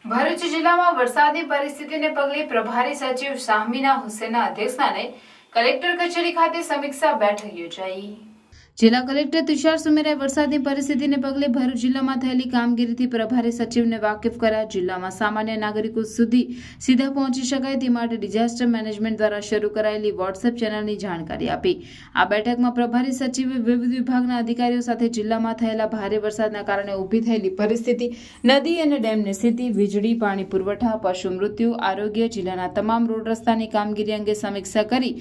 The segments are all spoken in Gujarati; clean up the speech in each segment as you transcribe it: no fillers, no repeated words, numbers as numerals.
ભરૂચ જિલ્લામાં વરસાદની પરિસ્થિતિને પગલે પ્રભારી સચિવ શાહમીના હુસેનના અધ્યક્ષસ્થાને કલેક્ટર કચેરી ખાતે સમીક્ષા બેઠક યોજાઈ। જિલ્લા કલેક્ટર તુષાર સુમેરાએ વરસાદની પરિસ્થિતિને પગલે ભરૂચ જિલ્લામાં થયેલી કામગીરીથી પ્રભારી સચિવને વાકેફ કર્યા। જિલ્લામાં સામાન્ય નાગરિકો સુધી સીધા પહોંચી શકાય તે માટે ડિઝાસ્ટર મેનેજમેન્ટ દ્વારા શરૂ કરાયેલી વોટ્સએપ ચેનલની જાણકારી આપી। આ બેઠકમાં પ્રભારી સચિવે વિવિધ વિભાગના અધિકારીઓ સાથે જિલ્લામાં થયેલા ભારે વરસાદના કારણે ઊભી થયેલી પરિસ્થિતિ, નદી અને ડેમની સ્થિતિ, વીજળી, પાણી પુરવઠા, પશુ મૃત્યુ, આરોગ્ય, જિલ્લાના તમામ રોડ રસ્તાની કામગીરી અંગે સમીક્ષા કરી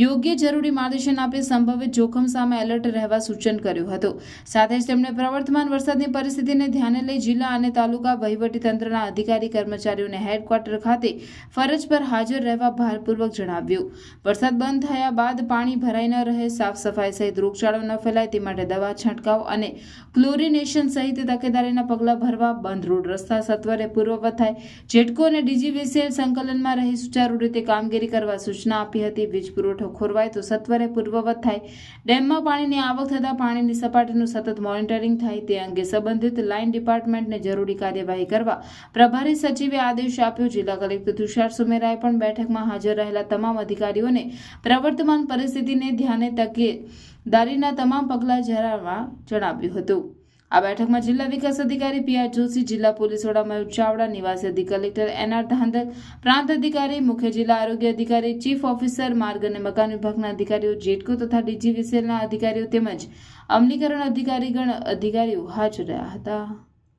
યોગ્ય જરૂરી માર્ગદર્શન આપી સંભવિત જોખમ સામે એલર્ટ રહેવા સૂચન કર્યું હતું। સાથે જ તેમણે પ્રવર્તમાન વરસાદની પરિસ્થિતિને ધ્યાને લઈ જિલ્લા અને તાલુકા વહીવટી તંત્રના અધિકારી કર્મચારીઓને હેડક્વાર્ટર ખાતે ફરજ પર હાજર રહેવા ભારપૂર્વક જણાવ્યું। વરસાદ બંધ થયા બાદ પાણી ભરાઈ ન રહે, સાફ સફાઈ સહિત રોગચાળો ન ફેલાય તે માટે દવા છંટકાવ અને ક્લોરિનેશન સહિત તકેદારીના પગલાં ભરવા, બંધ રોડ રસ્તા સત્વરે પૂર્વવત થાય, જેટકો અને ડીજીવીસીએલ સંકલનમાં રહી સુચારુ રીતે કામગીરી કરવા સૂચના આપી હતી। વીજ પુરવઠો ખોરવાય તો સત્વરે પૂર્વવત થાય, ડેમમાં પાણીની આવક થતાં પાણીની સપાટીનું સતત મોનિટરિંગ થાય તે અંગે સંબંધિત લાઇન ડિપાર્ટમેન્ટને જરૂરી કાર્યવાહી કરવા પ્રભારી સચિવે આદેશ આપ્યો। જિલ્લા કલેક્ટર તુષાર સુમેરાએ પણ બેઠકમાં હાજર રહેલા તમામ અધિકારીઓને પ્રવર્તમાન પરિસ્થિતિને ધ્યાને તકેદારીના તમામ પગલાં જણાવ્યું હતું। આ બેઠકમાં જિલ્લા વિકાસ અધિકારી પીઆર જોશી, જિલ્લા પોલીસ વડા મયુર ચાવડા, નિવાસી અધિક કલેક્ટર એનઆર ધાંધલ, પ્રાંત અધિકારી, મુખ્ય જિલ્લા આરોગ્ય અધિકારી, ચીફ ઓફિસર, માર્ગ અને મકાન વિભાગના અધિકારીઓ, જેટકો તથા ડીજીવીસીએલના અધિકારીઓ તેમજ અમલીકરણ અધિકારીઓ હાજર રહ્યા હતા।